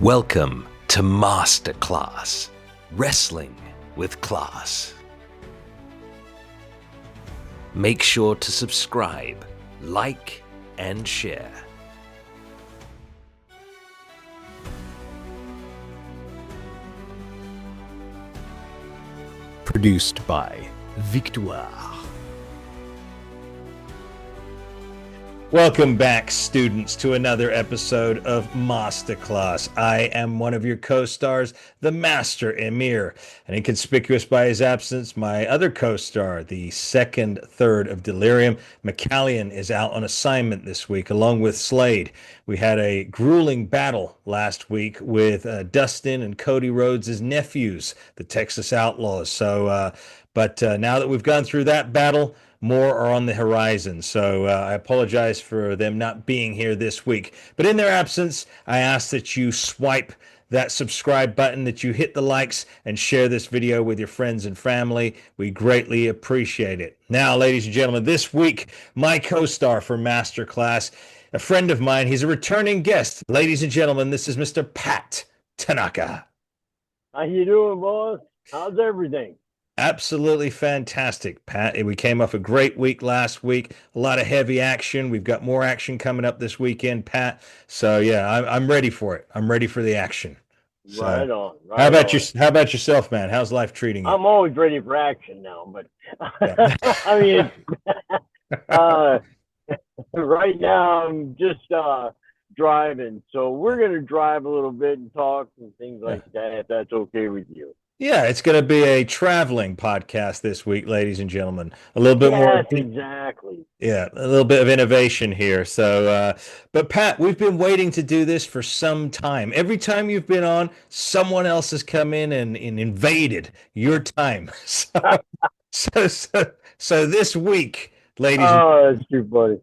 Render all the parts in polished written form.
Welcome to Masterclass, Wrestling with Class. Make sure to subscribe, like, and share. Produced by Victoire. Welcome back, students, to another episode of Masterclass. I am one of your co-stars, the Master Emir, and inconspicuous by his absence, my other co-star, the second third of Delirium, McCallion, is out on assignment this week, along with Slade. We had a grueling battle last week with Dustin and Cody Rhodes' nephews, the Texas Outlaws. But now that we've gone through that battle, more are on the horizon, so I apologize for them not being here this week. But in their absence, I ask that you swipe that subscribe button, that you hit the likes, and share this video with your friends and family. We greatly appreciate it. Now, ladies and gentlemen, this week, my co-star for Masterclass, a friend of mine, he's a returning guest. Ladies and gentlemen, this is Mr. Pat Tanaka. How you doing, boss? How's everything? Absolutely fantastic, Pat. We came off a great week last week. A lot of heavy action. We've got more action coming up this weekend, Pat. So yeah, I'm ready for it. I'm ready for the action. So, right on. How about yourself, man? How's life treating you? I'm always ready for action now, but Yeah. I mean, right now I'm just driving, so we're gonna drive a little bit and talk and things like that. If that's okay with you. Yeah, it's going to be a traveling podcast this week, ladies and gentlemen. A little bit more. Yes, exactly. Yeah, a little bit of innovation here. So, but Pat, we've been waiting to do this for some time. Every time you've been on, someone else has come in and invaded your time. So this week, ladies. Oh, that's too funny.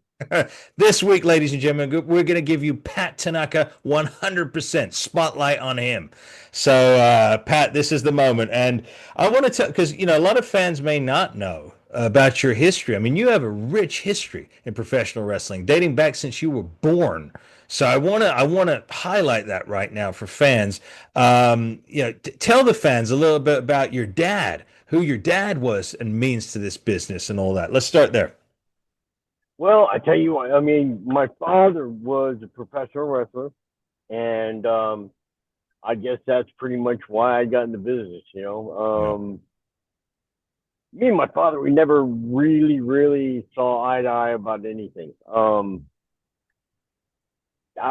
This week, ladies and gentlemen, we're going to give you Pat Tanaka 100% spotlight on him. So, Pat, this is the moment. And I want to tell, because, a lot of fans may not know about your history. I mean, you have a rich history in professional wrestling dating back since you were born. So I want to highlight that right now for fans. Tell the fans a little bit about your dad, who your dad was and means to this business and all that. Let's start there. Well, I tell you what, I mean, my father was a professional wrestler, and I guess that's pretty much why I got in the business, Me and my father, we never really saw eye to eye about anything. I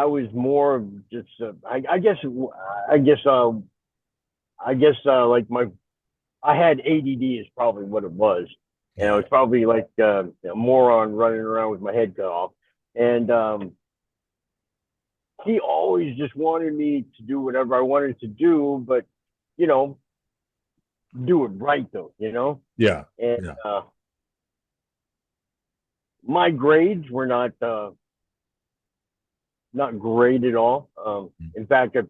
was more of just, I guess, I had ADD is probably what it was. And I was probably like a moron running around with my head cut off. And he always just wanted me to do whatever I wanted to do, but, do it right, though, Yeah. And my grades were not great at all. In fact, I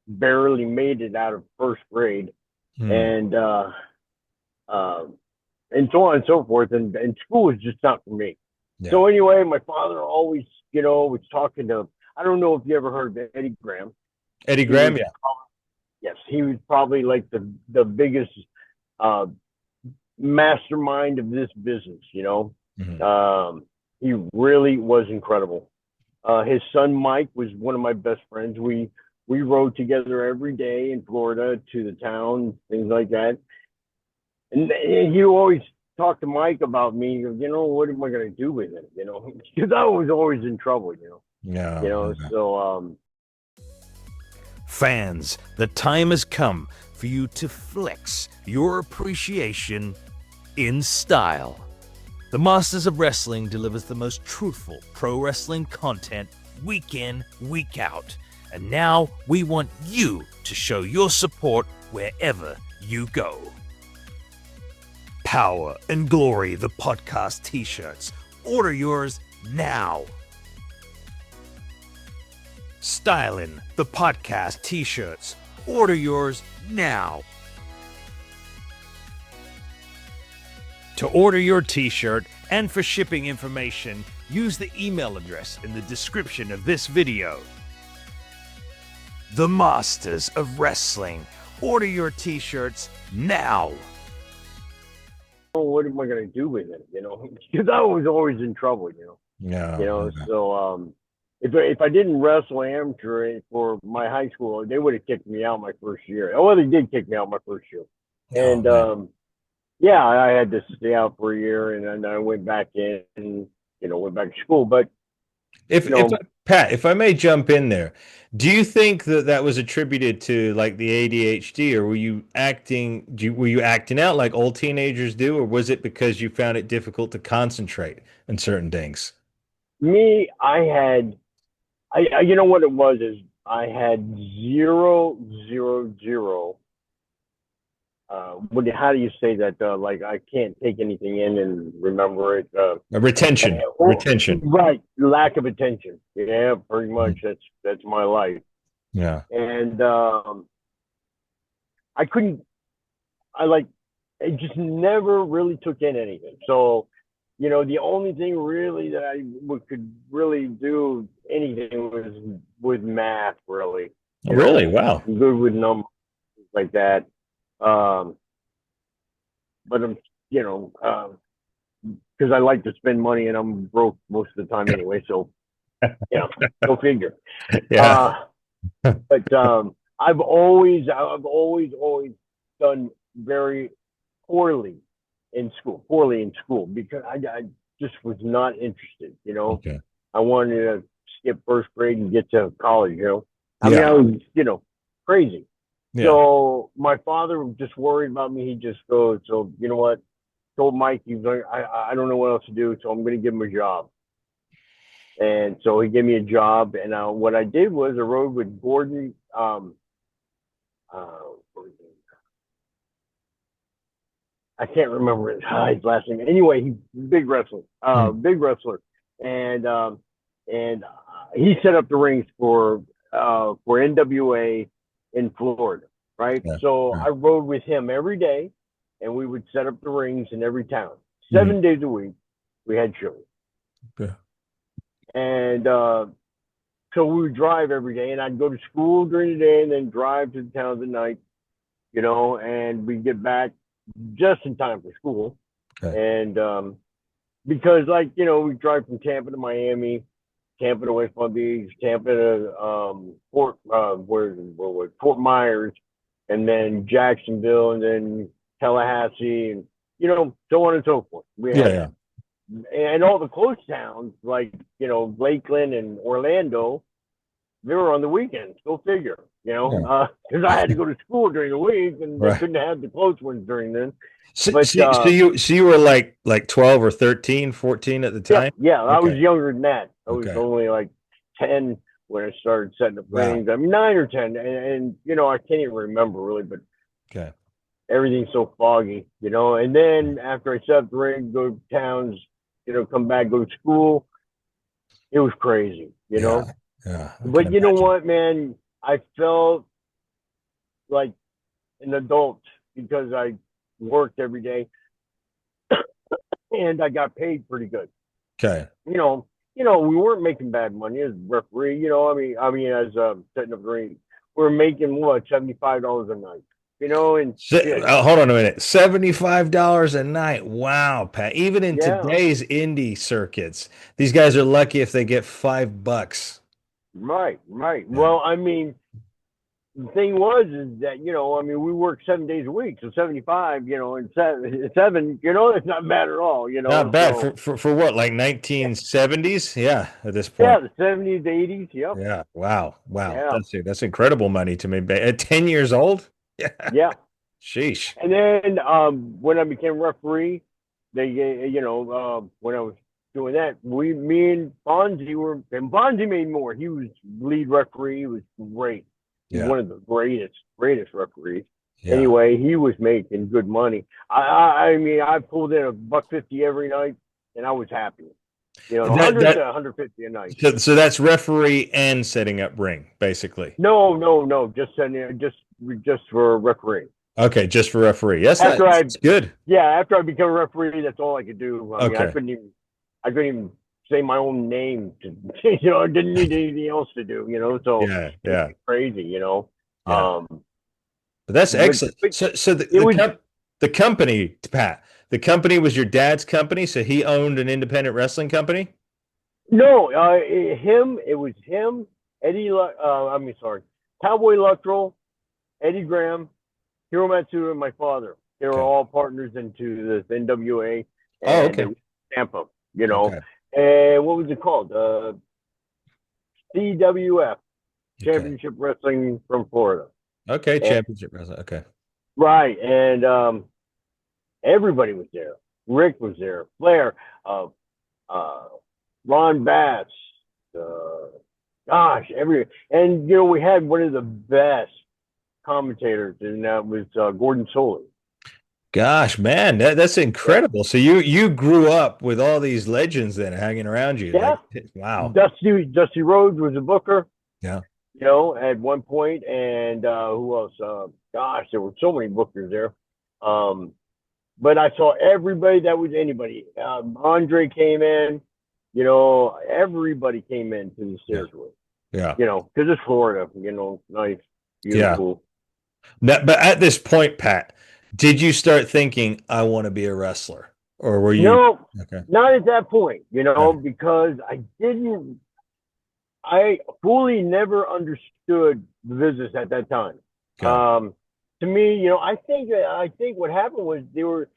barely made it out of first grade. And so on and so forth. And school was just not for me. Yeah. So anyway, my father always, was talking to, I don't know if you ever heard of Eddie Graham. Eddie Graham, yeah. Yes, he was probably like the biggest mastermind of this business, Mm-hmm. He really was incredible. His son, Mike, was one of my best friends. We rode together every day in Florida to the town, things like that. And he always talked to Mike about me. What am I going to do with it? Because I was always in trouble. Yeah. So. Fans, the time has come for you to flex your appreciation in style. The Masters of Wrestling delivers the most truthful pro wrestling content week in, week out. And now we want you to show your support wherever you go. Power and Glory, the podcast t-shirts. Order yours now. Stylin', the podcast t-shirts. Order yours now. To order your t-shirt and for shipping information, use the email address in the description of this video. the Masters of Wrestling. Order your t-shirts now. What am I going to do with it? Because I was always in trouble, Yeah. So if I didn't wrestle amateur for my high school, they would have kicked me out my first year. Oh, well, they did kick me out my first year. And yeah, I had to stay out for a year, and then I went back in, and, went back to school. But Pat, if I may jump in there, do you think that was attributed to like the ADHD, or were you acting out like old teenagers do, or was it because you found it difficult to concentrate on certain things? me, you know what it was is I had zero, zero, zero. How do you say that? Like I can't take anything in and remember it. Retention. Right, lack of attention. Yeah, pretty much. That's my life. Yeah. And I couldn't. I just never really took in anything. So, the only thing really that I could really do anything was with math. Really. Really? Wow. I'm good with numbers like that. But I'm, because I like to spend money and I'm broke most of the time anyway. So, go figure. Yeah. But I've always done very poorly in school because I just was not interested. Okay. I wanted to skip first grade and get to college. I Yeah. mean, I was crazy. Yeah. So my father was just worried about me. He just goes, so you know what? Told Mike, he's like, I don't know what else to do, so I'm going to give him a job. And so he gave me a job, and what I did was I rode with Gordon. I can't remember his last name. Anyway, he's a big wrestler, and he set up the rings for NWA in Florida, right? Yeah. So I rode with him every day, and we would set up the rings in every town. 7 days a week, we had shows. Okay. And so we would drive every day, and I'd go to school during the day and then drive to the towns at night, and we'd get back just in time for school. Okay. And because, we drive from Tampa to Miami, Tampa to West Palm Beach, Tampa to Fort Myers, and then Jacksonville, and then Tallahassee, and so on and so forth. And all the close towns like Lakeland and Orlando, they were on the weekends. Go figure, because I had to go to school during the week, and they couldn't have the close ones during then. So you were like 12 or 13, 14 at the time? Yeah, I was younger than that. I was only like 10 when I started setting up rings. I mean, 9 or 10, and I can't even remember really, but everything's so foggy, And then after I set up the ring, go to towns, come back, go to school, it was crazy, Yeah. But you know what, man? I felt like an adult because I worked every day and I got paid pretty good. Okay. We weren't making bad money as a referee, I mean, as setting up the ring, we were making what, $75 a night, and hold on a minute, $75 a night. Wow, Pat. Even in today's indie circuits, these guys are lucky if they get $5. Right. Yeah. Well, I mean, the thing is that, we work 7 days a week. So 75, and seven, it's not bad at all, Not bad for what, like 1970s? Yeah, at this point. Yeah, the 70s, 80s, yep. Yeah, wow. Yeah. That's incredible money to me. At 10 years old? Yeah. Sheesh. And then when I became referee, they, when I was doing that, me and Bonzi Bonzi made more. He was lead referee. He was great. He's one of the greatest referees. Yeah. Anyway, he was making good money. I mean, I pulled in $150 every night, and I was happy. 100 to 150 a night. So that's referee and setting up ring, basically. No, just for referee. Okay, just for referee. Yes, that's good. Yeah, after I became a referee, that's all I could do. I mean, I couldn't even say my own name to, I didn't need anything else to do, so Yeah, yeah, it's crazy, yeah. Um, But that's but, excellent. but So it was, the company, Pat, the company was your dad's company, so he owned an independent wrestling company? no, it was him, I mean, sorry, Cowboy Luttrell, Eddie Graham, Hiro Matsuda, and my father. They were Okay. all partners into the NWA, Oh, and it okay. was Tampa, Okay. And what was it called? CWF, Okay. Championship Wrestling from Florida. Okay. And, Championship wrestling. Okay. right, and everybody was there. Rick was there. Flair, uh, uh, Ron Bass, uh, gosh, and we had one of the best commentators, and that was Gordon Solie. Gosh, man, that's Yeah, incredible. So you grew up with all these legends then hanging around you. yeah. Like, wow. Dusty Rhodes was a booker, Yeah. at one point, and who else? Gosh, there were so many bookers there. But I saw everybody that was anybody. Andre came in, everybody came into the Yeah. territory, Yeah. because it's Florida, nice, Yeah. beautiful. Now, but at this point, Pat, did you start thinking, I want to be a wrestler? Or were you No, okay? not at that point, Okay. because I fully never understood the business at that time. Okay. To me, I think what happened was they were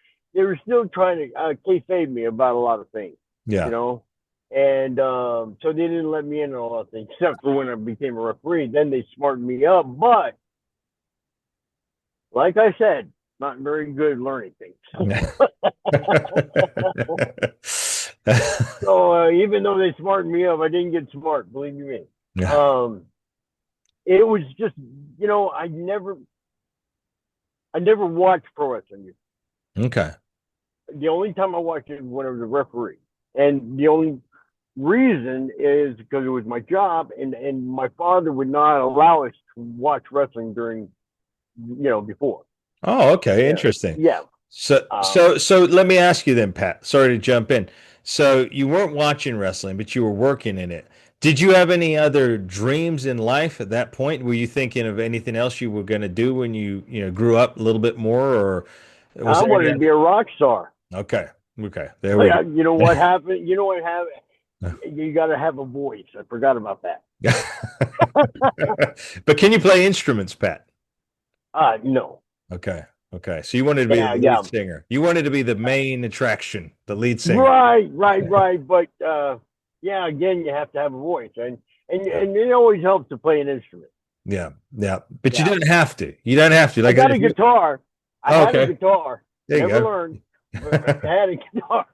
still trying to kayfabe me about a lot of things, you Yeah. know, and so they didn't let me in on a lot of things, except for when I became a referee. Then they smartened me up, but like I said, not very good at learning things. So even though they smartened me up, I didn't get smart. Believe you me. Yeah. Um, it was just, I never watched pro wrestling. Okay. The only time I watched it was when I was a referee, and the only reason is because it was my job, and my father would not allow us to watch wrestling during, before. Oh, okay. Yeah, Interesting. yeah. So let me ask you then, Pat. Sorry to jump in. So you weren't watching wrestling, but you were working in it. Did you have any other dreams in life at that point? Were you thinking of anything else you were going to do when you grew up a little bit more, or was I there any wanted to be other? a rock star. Okay. Okay. There we You know what happened? You know what happened? go. You got to have a voice. I forgot about that. But can you play instruments, Pat? No. Okay. Okay. So you wanted to be Yeah, the yeah. lead singer. You wanted to be the main attraction, the lead singer. Right. But yeah, again, you have to have a voice, Yeah. and it always helps to play an instrument. Yeah. Yeah. But you Yeah, don't have to. You don't have to. I Like got a if you guitar. I oh, had a okay. guitar. There you Never go. learned, but I had a guitar.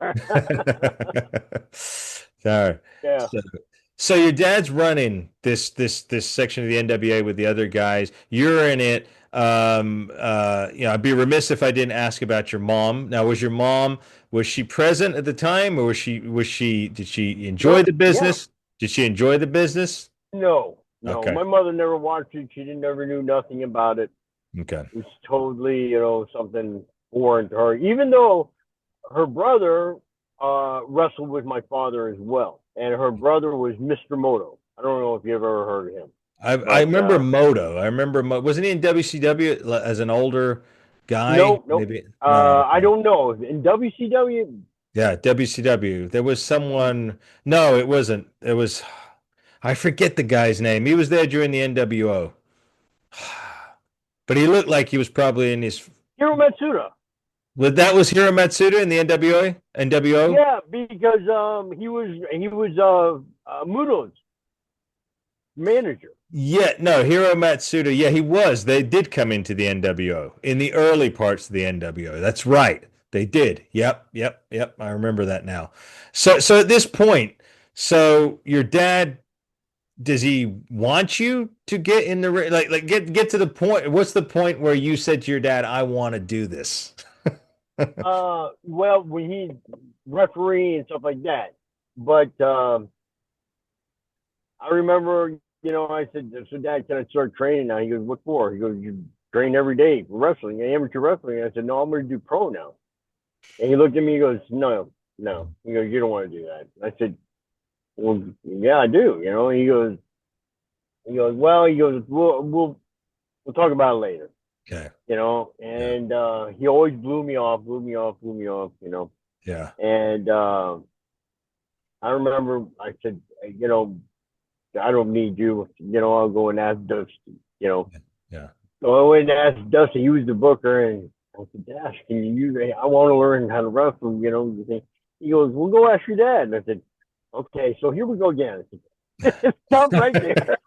Sorry. Yeah. So, so your dad's running this section of the NWA with the other guys. You're in it. I'd be remiss if I didn't ask about your mom. Now, was she present at the time, or did she enjoy No. the Yeah. business? Did she enjoy the business? No. No. Okay. My mother never watched it. She didn't never knew nothing about it. Okay. It was totally, something foreign to her. Even though her brother wrestled with my father as well, and her brother was Mr. Moto. I don't know if you ever heard of him, I but remember Moto. I remember wasn't he in WCW as an older guy? nope. Maybe no. I Okay. don't know in WCW. Yeah, WCW. There was someone. No, it wasn't. It was. I forget the guy's name. He was there during the NWO, but he looked like he was probably in his. Hiro Matsuda. Well, that was Hiro Matsuda in the NWA. NWO. Yeah, because he was Muto's manager. Yeah, no, Hiro Matsuda. Yeah, he was. They did come into the NWO in the early parts of the NWO. That's right. They did. Yep. I remember that now. So at this point, so your dad, does he want you to get in the like get to the point? What's the point where you said to your dad, "I want to do this"? Well, when he referee and stuff like that, but I remember, I said, "So, Dad, can I start training now?" He goes, "What for?" He goes, "You train every day for wrestling, amateur wrestling." I said, "No, I'm going to do pro now." And he looked at me. He goes, "No, no." He goes, "You don't want to do that." I said, well, yeah, I do. You know, well, we'll talk about it later. Okay. You know, Yeah. and he always blew me off. You know, Yeah. and I remember I said, you know, I don't need you. You know, I'll go and ask Dusty. You know, Yeah. so I went and asked Dusty. He was the booker, and I said, Dash, can you use it? I want to learn how to wrestle. You know, he goes, well, go ask your dad. And I said, okay, so here we go again. I said, stop right there.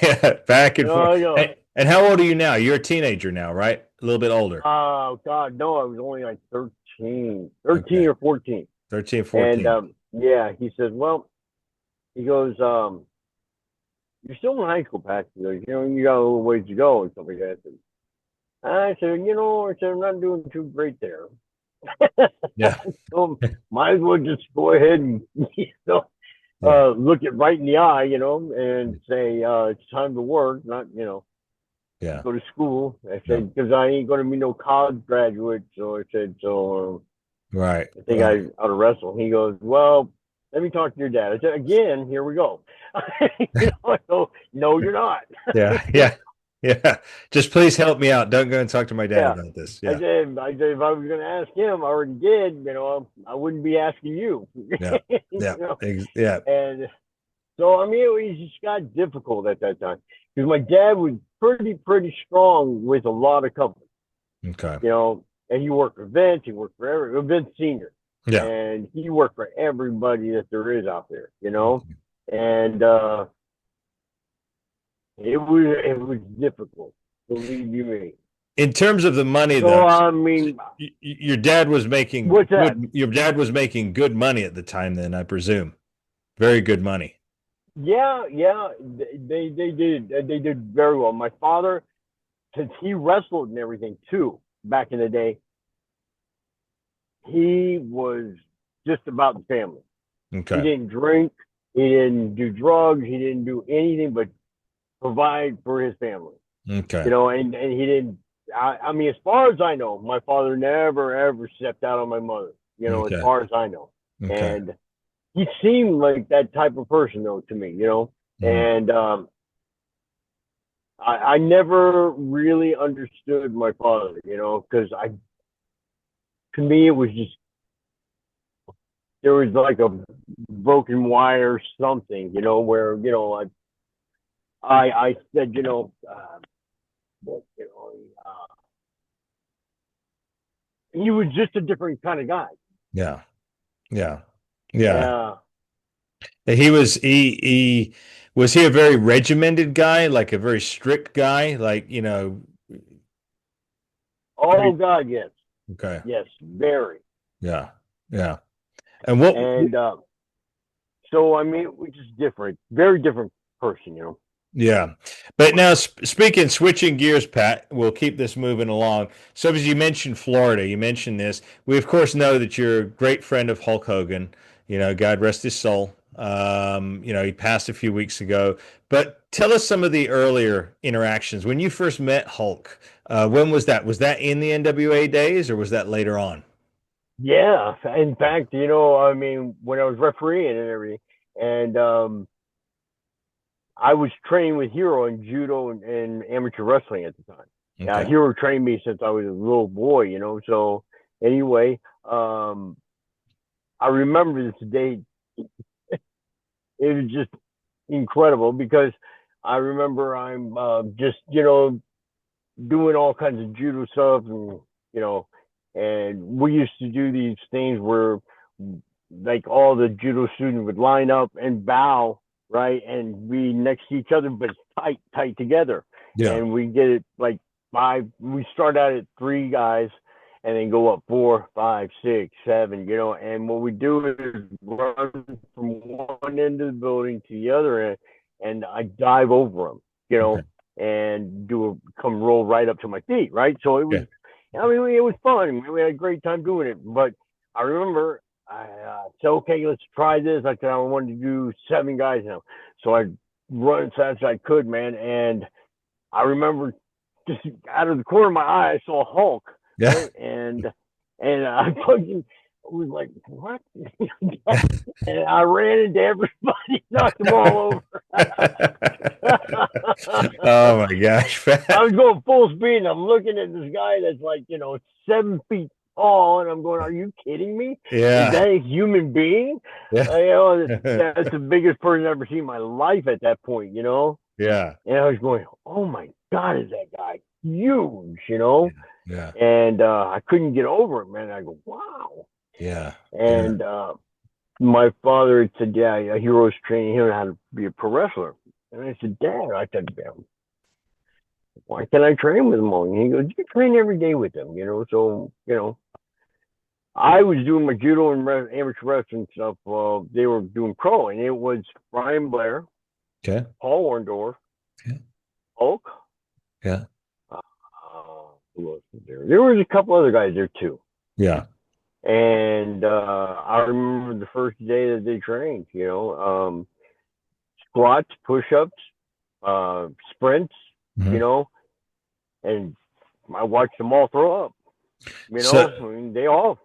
Yeah, back and forth. Oh, you know, And how old are you now? You're a teenager now, right? A little bit older. oh God, no, I was only like 13, Okay. or 14. 13, And 14. yeah, he says, well, he goes, you're still in high school, Pat. He goes, you know, you got a little ways to go and stuff like that. I said, you know, I said, I'm not doing too great there. Yeah. So might as well just go ahead and, you know, Yeah. look it right in the eye, you know, and say, it's time to work, not, you know, Yeah. go to school. I Yeah. said, because I ain't going to be no college graduate. So I said, so Right. I think I ought to wrestle. He goes, well, let me talk to your dad. I said, again, here we go. You know, I go, no, you're not. Yeah. Yeah. Yeah. Just please help me out. Don't go and talk to my dad Yeah. about this. I Yeah. said, if I was going to ask him, I already did. You know, I wouldn't be asking you. Yeah. You Yeah. know? Yeah. And so, I mean, it just got difficult at that time because my dad was pretty strong with a lot of companies, Okay. you know, and he worked for Vince, he worked for Vince Senior, Yeah. and he worked for everybody that there is out there, you know, and it was difficult, believe you me. In terms of the money, though, So I mean, your dad was making what's that? good. Your dad was making good money at the time. Then I presume, very good money. Yeah, they did very well. My father, since he wrestled and everything too back in the day, he was just about the family. He Okay. didn't drink, he didn't do drugs, he didn't do anything but provide for his family. Okay. You know, and he didn't. I mean, as far as I know, my father never ever stepped out on my mother. You know, as Okay. far as I know, Okay. and he seemed like that type of person though to me. You know, Mm. and I never really understood my father. You know, because to me it was just there was like a broken wire or something. You know, where you know I said you know. You know, he was just a different kind of guy. Yeah. Yeah. Yeah. Yeah. He was he a very regimented guy, like a very strict guy, like Oh very God, yes, okay. yes, very. Yeah. Yeah. And what And so I mean, it was just different, very different person, you know. yeah. But now, speaking, switching gears, Pat, we'll keep this moving along. So, as you mentioned Florida, you mentioned this. We, of course, know that you're a great friend of Hulk Hogan. You know, God rest his soul. You know, he passed a few weeks ago. But tell us some of the earlier interactions. When you first met Hulk, when was that? Was that in the NWA days or was that later on? Yeah, in fact, you know, I mean, when I was refereeing and everything, and I was training with Hero in judo and amateur wrestling at the time. Okay. Hero trained me since I was a little boy, you know. So anyway, I remember this day. It was just incredible because I remember I'm just you know doing all kinds of judo stuff and you know and we used to do these things where like all the judo students would line up and bow right and be next to each other but tight together Yeah. and we get it like five we start out at three guys and then go up 4, 5, 6, 7 you know and what we do is run from one end of the building to the other end and I dive over them you Okay. know and come roll right up to my feet, right? So it was, Okay. I mean, it was fun. We had a great time doing it. But I remember I said, okay, let's try this. I said I wanted to do 7 guys now, so I run as fast as I could, man. And I remember just out of the corner of my eye, I saw Hulk, Yeah. right? And I fucking was like, what? And I ran into everybody, knocked them all over. Oh my gosh, I Pat. was going full speed, and I'm looking at this guy that's like, 7 feet tall, and I'm going, "Are you kidding me? Is Yeah. that a human being?" Yeah. That's the biggest person I've ever seen in my life at that point. Yeah. And I was going, "Oh my God, is that guy huge?" Yeah. And I couldn't get over it, man. I go, "Wow." Yeah. Yeah. And my father had said, "Yeah, a hero's training him how to be a pro wrestler." And I said, "Dad," I said, "why can't I train with him all?" And he goes, "You train every day with them." So I was doing my judo and amateur wrestling stuff. They were doing pro, and it was Brian Blair, Okay. Paul Orndorff, Yeah. Hulk. Yeah. Uh, who else was there? There was a couple other guys there too. Yeah. And I remember the first day that they trained. Squats, push-ups, sprints. You Mhm. know, and I watched them all throw up. So I mean, they all.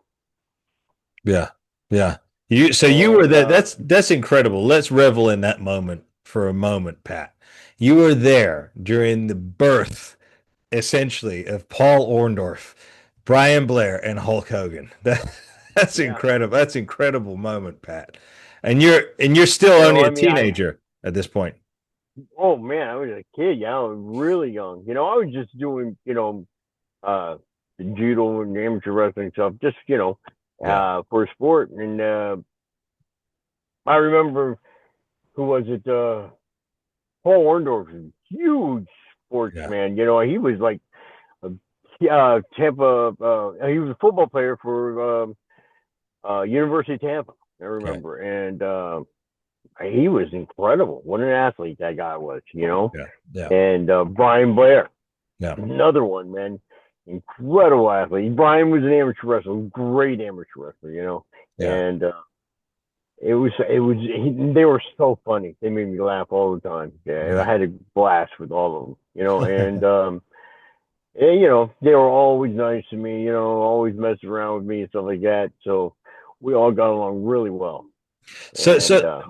yeah. Yeah. You were And there. That's incredible. Let's revel in that moment for a moment, Pat. You were there during the birth, essentially, of Paul Orndorff, Brian Blair, and Hulk Hogan. That's yeah, incredible. That's incredible moment, Pat. And you're still only I a mean, teenager at this point. oh man, I was a kid. Yeah, I was really young. I was just doing, the judo and amateur wrestling stuff, just Yeah. for sport. And I remember, who was it? Paul Orndorff was a huge Yeah. sportsman. He was like, Tampa. He was a football player for University of Tampa. I Okay. remember, and he was incredible. What an athlete that guy was. Yeah. Yeah. And Brian Blair, Yeah. another one, man. Incredible athlete. Brian was an amateur wrestler, great amateur wrestler. Yeah. And they were so funny. They made me laugh all the time. Yeah, Yeah. I had a blast with all of them. And they were always nice to me, always messing around with me and stuff like that. So we all got along really well. So, And so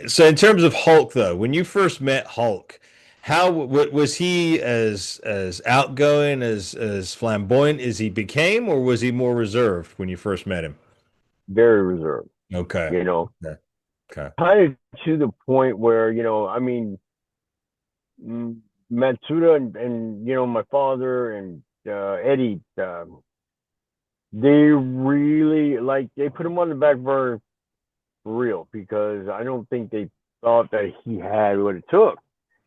so in terms of Hulk, though, when you first met Hulk, how was he as outgoing as flamboyant as he became, or was he more reserved when you first met him? very reserved, Okay. you know, Yeah. Okay. kind of to the point where, I mean, Matsuda and my father and Eddie, they really they put him on the back burner for real, because I don't think they thought that he had what it took.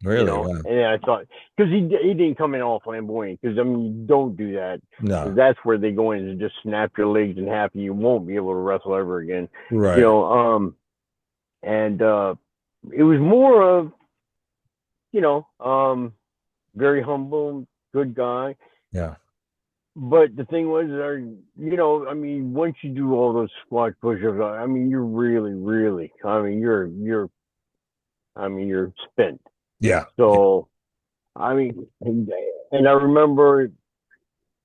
Really? Wow. And I thought, because he didn't come in all flamboyant, because I mean, you don't do that, because No. that's where they go in and just snap your legs in half, and you won't be able to wrestle ever again. Right. And it was more of, very humble, good guy. Yeah. But the thing was, I mean, once you do all those squat push-ups, I mean, you're really, really, I mean, you're spent. Yeah. So, I mean, and I remember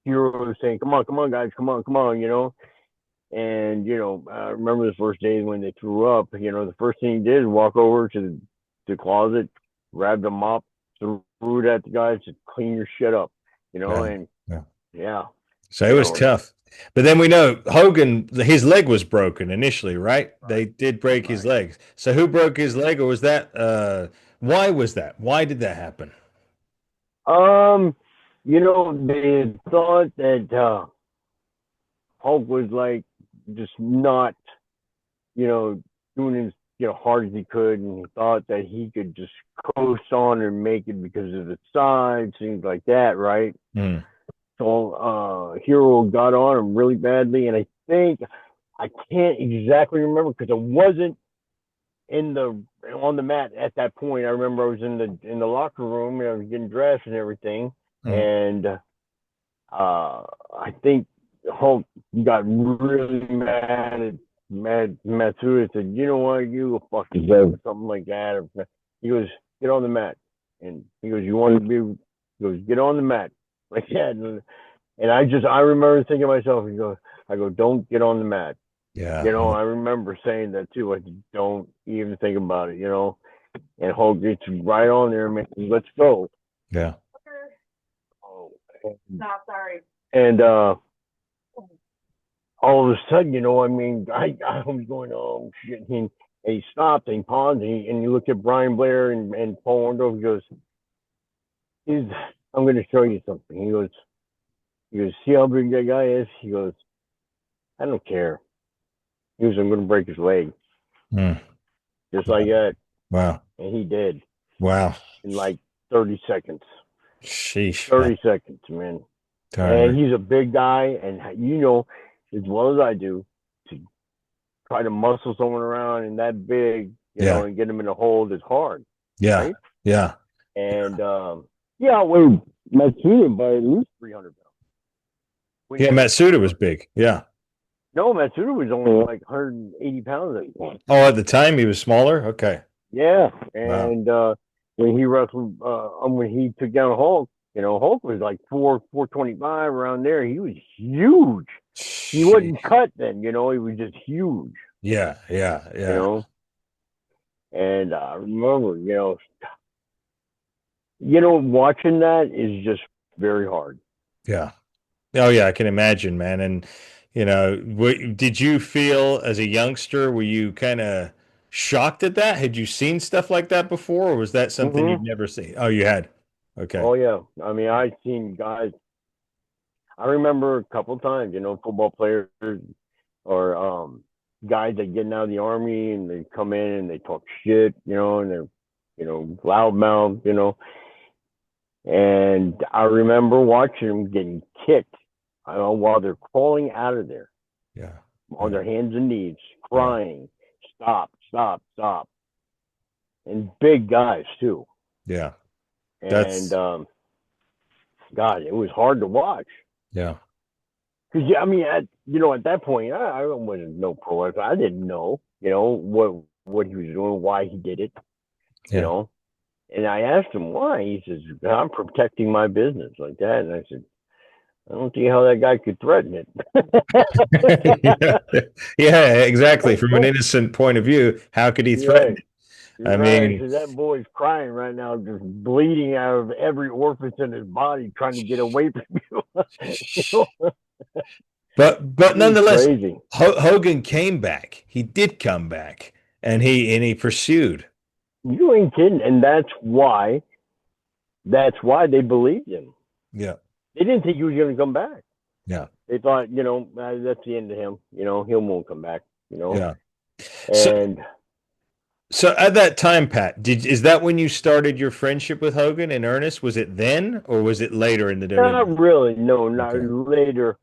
Hero was saying, come on, guys, come on. And, I remember the first days when they threw up, the first thing he did is walk over to the closet, grab the mop, threw it at the guys to clean your shit up, Yeah. and Yeah. yeah, So it was tough. But then we know Hogan, his leg was broken initially, right? They did break his right. legs. So who broke his leg, or was that why was that? Why did that happen? They thought that Hulk was like just not, doing as hard as he could, and he thought that he could just coast on and make it because of the size, things like that, right? Mm. So Hero got on him really badly, and I think I can't exactly remember because I wasn't in the on the mat at that point. I remember I was in the locker room and I was getting dressed and everything, Mm. and I think Hulk got really mad at Matsuda, said, "You know what, you go fuck yourself," or something like that. He goes, "Get on the mat," and he goes, "You want to be?" He goes, "Get on the mat," like that. And I remember thinking to myself, he goes, I go, don't get on the mat. Yeah. You know, I remember saying that too. Like, don't even think about it, you know. And Hulk gets right on there, man. Let's go. Yeah. Oh, stop, sorry. And all of a sudden, you know, I mean, I was going, oh shit. And he stopped and he paused and he looked at Brian Blair and Paul Orndorff. He goes, I'm going to show you something. He goes, see how big that guy is? He goes, I don't care. He goes, I'm going to break his leg. Just like that. Wow. And he did. Wow. In like 30 seconds. Sheesh. 30 seconds, man. And he's a big guy. And you know, as well as I do, to try to muscle someone around and that big, you know, and get him in a hold is hard. Yeah. Right? Yeah. And I weighed Matsuda by at least 300 pounds. Matsuda was big. Yeah. No, Matsuda was only like 180 pounds at the time. Oh, at the time he was smaller? Okay. Yeah. And when he wrestled, when he took down Hulk, you know, Hulk was like 425 around there. He was huge. He wasn't cut then, you know, he was just huge. Yeah. Yeah. Yeah. You know? And I remember, you know, watching that is just very hard. Yeah. Oh, yeah, I can imagine, man. And, you know, did you feel as a youngster, were you kind of shocked at that? Had you seen stuff like that before, or was that something you'd never seen? Oh, you had? Okay. Oh, yeah. I mean, I'd seen guys. I remember a couple of times, you know, football players or guys that getting out of the Army and they come in and they talk shit, you know, and they're, you know, loudmouth, you know. And I remember watching them getting kicked while they're crawling out of there. Yeah. On their hands and knees, crying, stop, stop, stop. And big guys too. Yeah. And God, it was hard to watch. Yeah. Because I mean, at that point, I wasn't no pro wrestler. I didn't know, you know, what he was doing, why he did it, you know. And I asked him why. He says, I'm protecting my business like that. And I said, I don't see how that guy could threaten it. Yeah, exactly. From an innocent point of view, how could he threaten it? I mean, that boy's crying right now, just bleeding out of every orifice in his body, trying to get away from you. You know? But nonetheless, Hogan came back. He did come back, and he pursued. You ain't kidding, and that's why they believed him. Yeah, they didn't think he was going to come back. Yeah, they thought, you know, that's the end of him. You know, he won't come back. You know. Yeah, and. So at that time, Pat, is that when you started your friendship with Hogan in earnest? Was it then, or was it later in the WWE? Not really. No, not later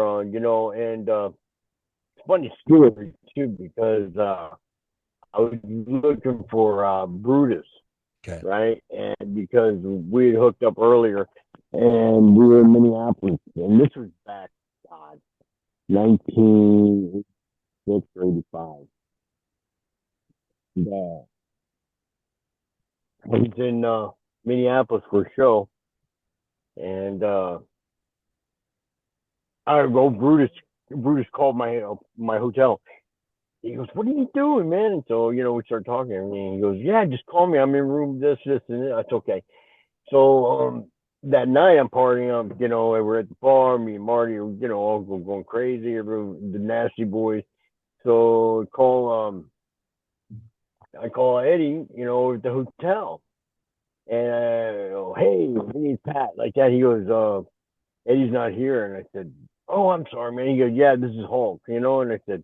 on. You know, and it's funny story too because I was looking for Brutus, right? And because we had hooked up earlier, and we were in Minneapolis, and this was back, God, 1986 or 85. I was in Minneapolis for a show, and I go. Brutus called my hotel. He goes, "What are you doing, man?" And so, you know, we start talking, and he goes, "Yeah, just call me. I'm in room this, and this." That's okay. So that night I'm partying. You know, we're at the bar. Me and Marty, you know, all going crazy. Everyone, the Nasty Boys. So I call Eddie, you know, at the hotel, and hey, it's Pat, like that. He goes, Eddie's not here, and I said, oh, I'm sorry, man. He goes, yeah, this is Hulk, you know, and I said,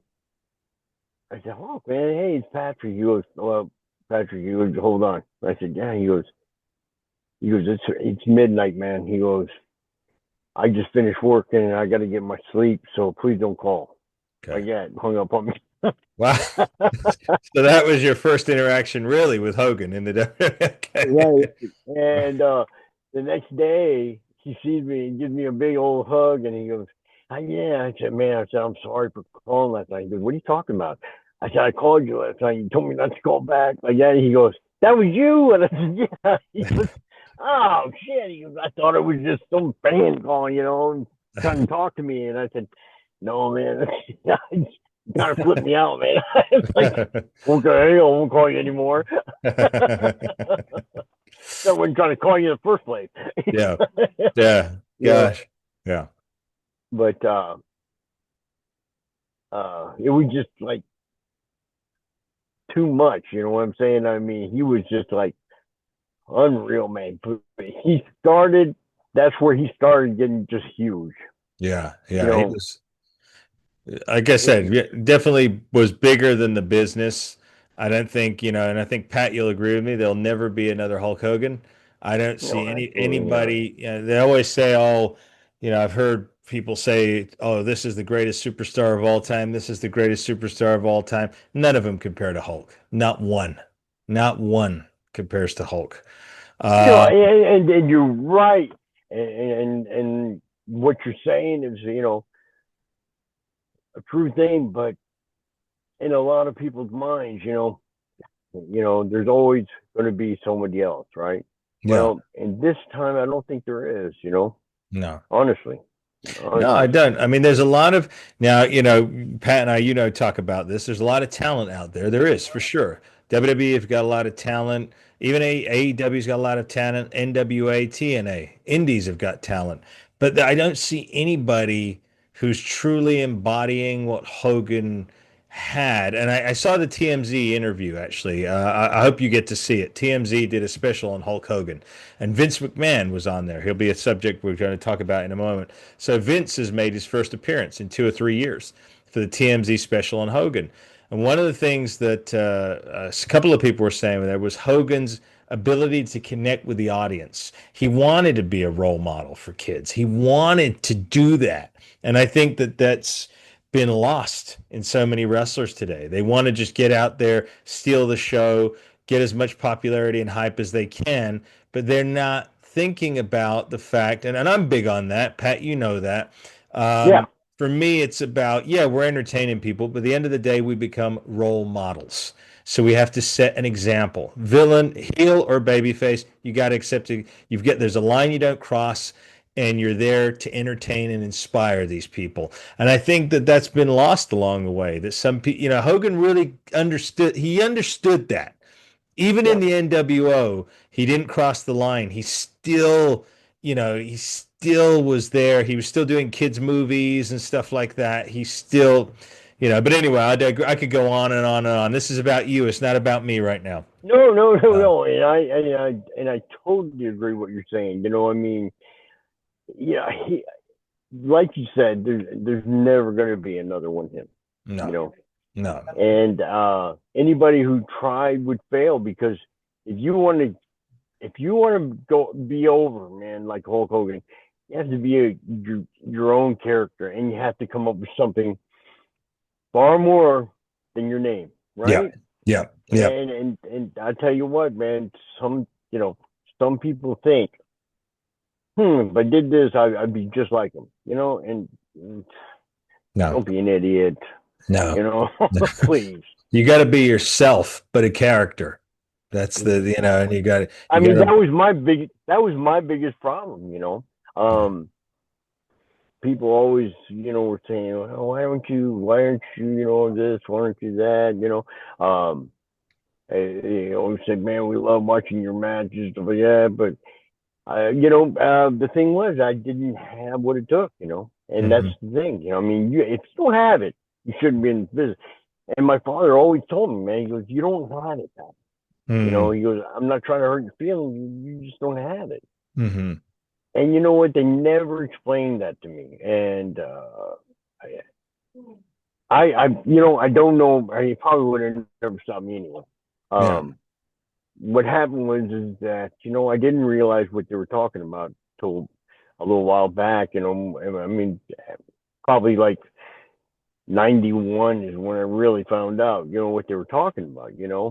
Hulk, man, hey, it's Patrick. He goes, well, Patrick, he goes, hold on. I said, yeah. He goes, it's midnight, man. He goes, I just finished working and I got to get my sleep, so please don't call. Like that, hung up on me. Wow. So that was your first interaction really with Hogan in the WWE. Right. And the next day he sees me and gives me a big old hug and he goes, yeah. I said, man, I'm sorry for calling last night. He goes, what are you talking about? I said, I called you last night. You told me not to call back. Like that. He goes, that was you. And I said, yeah. He goes, oh shit. He goes, I thought it was just some fan calling, you know, and trying to talk to me. And I said, no, man, you gotta flip me out, man. It's like, okay, I won't call you anymore. I wasn't trying to call you in the first place. Yeah. Yeah. You know, Gosh. Yeah. but it was just like too much. You know what I'm saying? I mean, he was just like unreal, man. He started. That's where he started getting just huge. Yeah. You Yeah. He know, was, like I said, yeah, definitely was bigger than the business. I don't think, and I think Pat, you'll agree with me. There'll never be another Hulk Hogan. I don't no, see absolutely not. anybody. They always say, "Oh, I've heard people say, oh, this is the greatest superstar of all time. This is the greatest superstar of all time." None of them compare to Hulk. Not one. Not one compares to Hulk. Uh, And you're right, and what you're saying is, a true thing. But in a lot of people's minds, there's always going to be somebody else, right? yeah. Well, in this time, I don't think there is. No. Honestly, No, I honestly, don't. I mean, there's a lot of now, Pat and I, talk about this. There's a lot of talent out there. There is for sure. WWE have got a lot of talent. Even AEW's got a lot of talent. NWA, TNA, Indies have got talent. But I don't see anybody who's truly embodying what Hogan had. And I saw the TMZ interview actually. I hope you get to see it. TMZ did a special on Hulk Hogan, and Vince McMahon was on there. He'll be a subject we're going to talk about in a moment. So Vince has made his first appearance in 2 or 3 years for the TMZ special on Hogan. And one of the things that a couple of people were saying there was Hogan's ability to connect with the audience. He wanted to be a role model for kids. He wanted to do that. And I think that that's been lost in so many wrestlers today. They want to just get out there, steal the show, get as much popularity and hype as they can, but they're not thinking about the fact, and I'm big on that, Pat, you know that. yeah, For me, it's about, yeah, we're entertaining people, but at the end of the day, we become role models. So we have to set an example. Villain, heel, or babyface, you got to accept it. There's a line you don't cross, and you're there to entertain and inspire these people. And I think that that's been lost along the way. That some people, Hogan really understood. He understood that. Even yeah. in the NWO, he didn't cross the line. He still was there. He was still doing kids' movies and stuff like that. He still, but anyway, I could go on and on and on. This is about you. It's not about me right now. No, no, no, Uh, no. And I totally agree what you're saying. I mean, yeah, like you said, there's never going to be another one him. You no, know, no. and anybody who tried would fail, because if you want to go be over, man, like Hulk Hogan, you have to be your own character, and you have to come up with something far more than your name, Yeah, right? yeah, yeah. And I tell you what, man, some people think, if I did this, I'd be just like him, and No, don't be an idiot, no. you know, please. You got to be yourself, but a character. That's and I you mean, got to, that was my biggest problem. Um, People always, were saying, oh, why aren't you, this, why aren't you that, they always said, man, we love watching your matches, stuff like that. But the thing was, I didn't have what it took, and that's Mhm. the thing. I mean, if you don't have it, you shouldn't be in the business. And my father always told me, man, he goes, you don't have it, man. Mhm. He goes, I'm not trying to hurt your feelings. You just don't have it. Mhm. And you know what? They never explained that to me. And I don't know. He probably would have never stopped me anyway. Yeah. What happened was is that I didn't realize what they were talking about till a little while back. I mean, probably like 91 is when I really found out. What they were talking about. Yeah.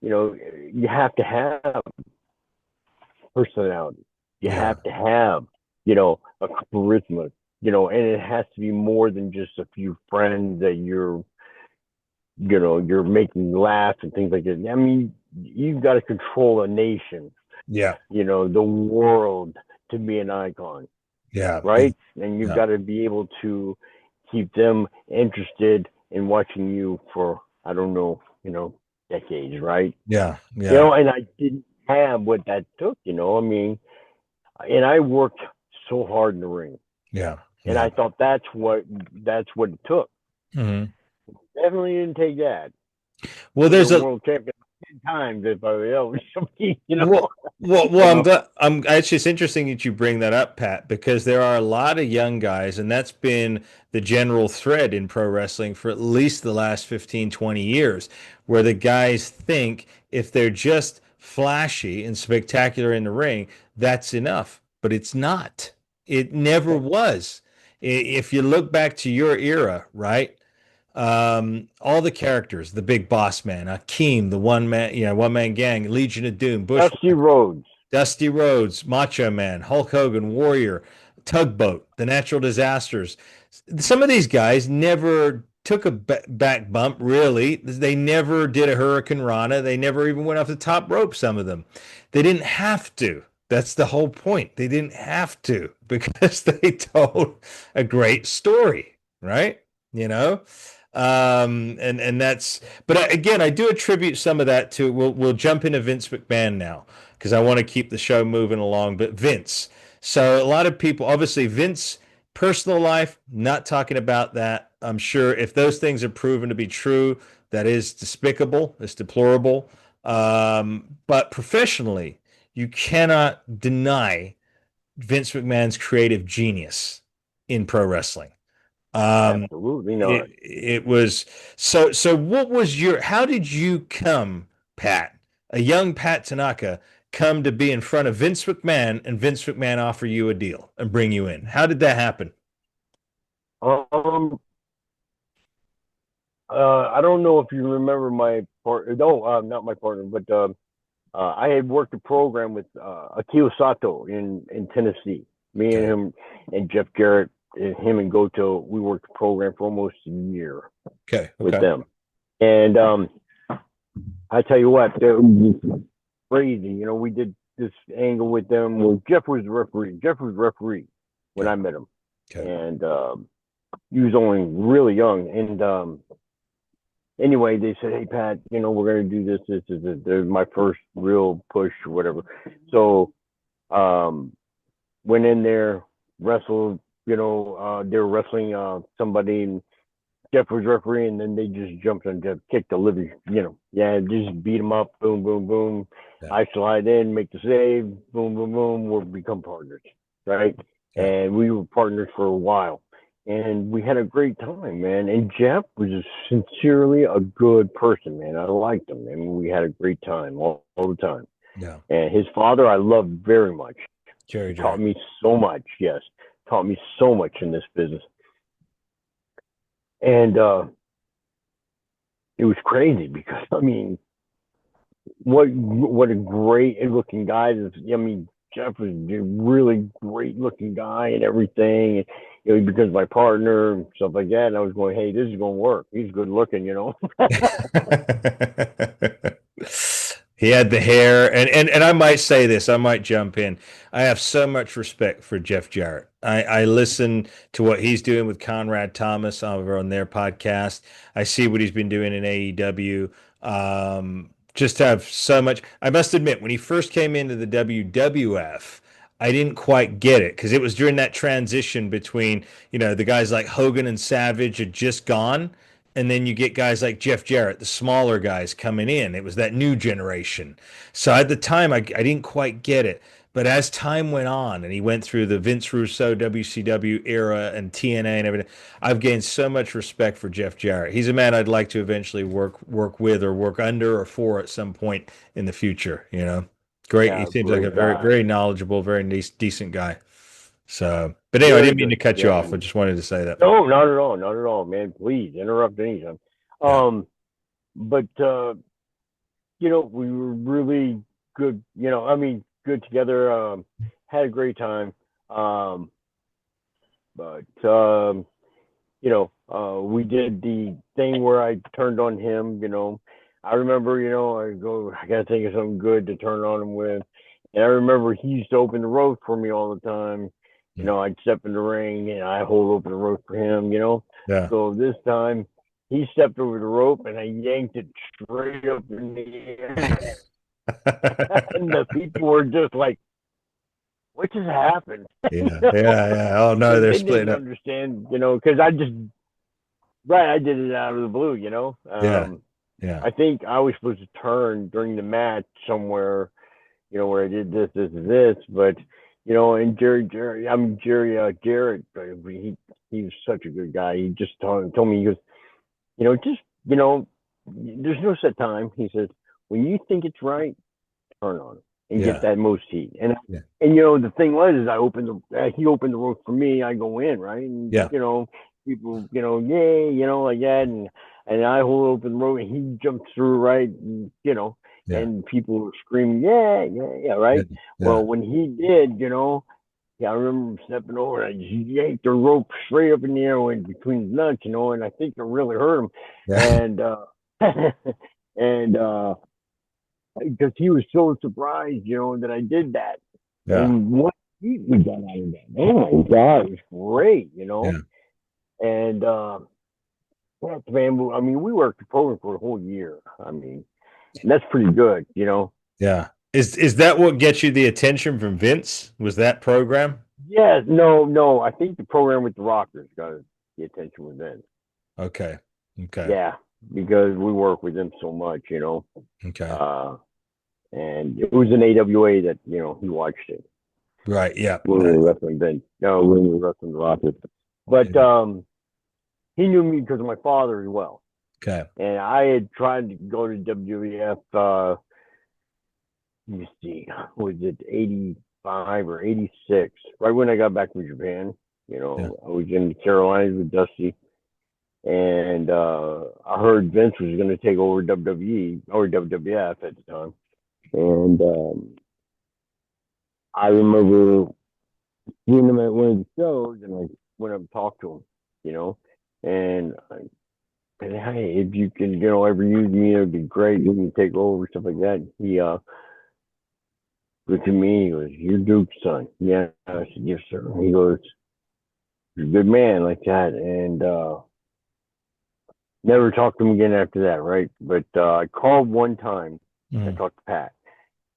You have to have personality. You Yeah. have to have, a charisma, and it has to be more than just a few friends that you're making laugh and things like that. I mean, you've got to control a nation, Yeah. the world, to be an icon. Yeah. right? And you've Yeah. got to be able to keep them interested in watching you for, I don't know, decades, right? Yeah. Yeah. And I didn't have what that took, I mean, and I worked so hard in the ring, Yeah. and Yeah. I thought that's what it took. Hmm. Definitely didn't take that. Well, Would have there's been a world champion 10 times if I was somebody. well, well, You I'm know. glad. It's just interesting that you bring that up, Pat, because there are a lot of young guys, and that's been the general thread in pro wrestling for at least the last 15, 20 years, where the guys think if they're just flashy and spectacular in the ring, that's enough. But it's not. It never was. If you look back to your era, right? All the characters, the big boss man, Akeem, the one man gang, Legion of Doom, Dusty Bushwhacker, Rhodes. Dusty Rhodes, Macho Man, Hulk Hogan, Warrior, Tugboat, the Natural Disasters. Some of these guys never took a back bump, really. They never did a Hurricane Rana. They never even went off the top rope, some of them. They didn't have to. That's the whole point. They didn't have to because they told a great story, right? You know? And that's, but again, I do attribute some of that to, we'll jump into Vince McMahon now because I want to keep the show moving along. But Vince, so a lot of people, obviously, Vince, personal life, not talking about that. I'm sure if those things are proven to be true, that is despicable, it's deplorable. But professionally, you cannot deny Vince McMahon's creative genius in pro wrestling. Um, Absolutely not. it was so what was how did you come, Pat, a young Pat Tanaka, come to be in front of Vince McMahon and Vince McMahon offer you a deal and bring you in? How did that happen? Um, I don't know if you remember my partner. No, not my partner, but I had worked a program with Akio Sato in Tennessee. Me and Okay. him and Jeff Jarrett and him and Goto, we worked a program for almost a year Okay. with Okay. them. And I tell you what, it was crazy. We did this angle with them where Jeff was the referee. Jeff was the referee when Okay. I met him. Okay. And he was only really young. And anyway, they said, "Hey, Pat, we're going to do this. This is my first real push or whatever." So went in there, wrestled. They were wrestling somebody, and Jeff was referee, and then they just jumped on Jeff, kicked the living, just beat him up, boom, boom, boom. Yeah. I slide in, make the save, boom, boom, boom. We'll become partners, right? Yeah. And we were partners for a while, and we had a great time, man. And Jeff was sincerely a good person, man. I liked him, and we had a great time all the time. Yeah. And his father, I loved very much. Jerry He taught Jarrett. me so much. Yes, taught me so much in this business. And it was crazy because I mean, what a great looking guy! I mean, Jeff was a really great looking guy and everything. And, because my partner and stuff like that. And I was going, "Hey, this is going to work. He's good looking." He had the hair, and I might say this, I might jump in. I have so much respect for Jeff Jarrett. I listen to what he's doing with Conrad Thomas over on their podcast. I see what he's been doing in AEW. Just have so much. I must admit, when he first came into the WWF, I didn't quite get it because it was during that transition between, the guys like Hogan and Savage had just gone. And then you get guys like Jeff Jarrett, the smaller guys coming in. It was that new generation. So at the time, I didn't quite get it. But as time went on and he went through the Vince Russo WCW era and TNA and everything, I've gained so much respect for Jeff Jarrett. He's a man I'd like to eventually work with or work under or for at some point in the future. Great. He Yeah, seems like a great very, guy. very knowledgeable, very decent guy. So, but anyway, I Very didn't mean to good. cut you Yeah. off. I just wanted to say that. No, not at all. Not at all, man. Please interrupt anytime. Yeah. But we were really good. I mean, good together. Had a great time. But we did the thing where I turned on him. I remember, I gotta think of something good to turn on him with. And I remember he used to open the road for me all the time. You know, I'd step in the ring and I hold open the rope for him, you know. Yeah. So this time he stepped over the rope and I yanked it straight up in the air. And the people were just like, what just happened? Yeah. Yeah. Oh no, Because they're they splitting didn't up. understand, you know, because I did it out of the blue, you know. Yeah. Yeah. I think I was supposed to turn during the match somewhere, you know, where I did this, but you know, and Garrett, he was such a good guy. He just told me, he goes, you know, just you know, there's no set time. He says, when you think it's right, turn on it and get Yeah. that most heat. Yeah. And you know, the thing was, is he opened the rope for me. I go in right, and Yeah. you know, people, you know, yay, you know, like that, and I hold open the rope, and he jumps through right, and, you know, Yeah. and people were screaming, yeah, yeah, yeah, right. Yeah. Well, when he did, you know, yeah, I remember him stepping over, and I just yanked the rope straight up in the air, went between his nuts, you know, and I think it really hurt him, Yeah. and and because he was so surprised, you know, that I did that. Yeah. And what heat we got out of that. Oh my God, it was great, you know. Yeah. And yeah, man, I mean, we worked the program for a whole year. I mean, that's pretty good, you know. Yeah. Is that what gets you the attention from Vince? Was that program? Yeah, no. I think the program with the Rockers got the attention with them. Okay. Okay. Yeah, because we work with them so much, you know. Okay. Uh, and it was an AWA that, you know, he watched it. Right. Yeah. When we were wrestling then. No, when we were wrestling the Rockers. But he knew me because of my father as well. Okay. And I had tried to go to WWF, let me see, was it 85 or 86? Right when I got back from Japan. You know, Yeah. I was in the Carolinas with Dusty. And I heard Vince was going to take over WWE or WWF at the time. And I remember seeing him at one of the shows, and I went up and talked to him, you know. And I said, hey, if you can, you know, ever use me, it'd be great. You can take over, stuff like that. He looked at me, he goes, you're Duke's son. Yeah. I said, yes, sir. He goes, you're a good man like that. And never talked to him again after that, right? But I called one time. I talked to Pat.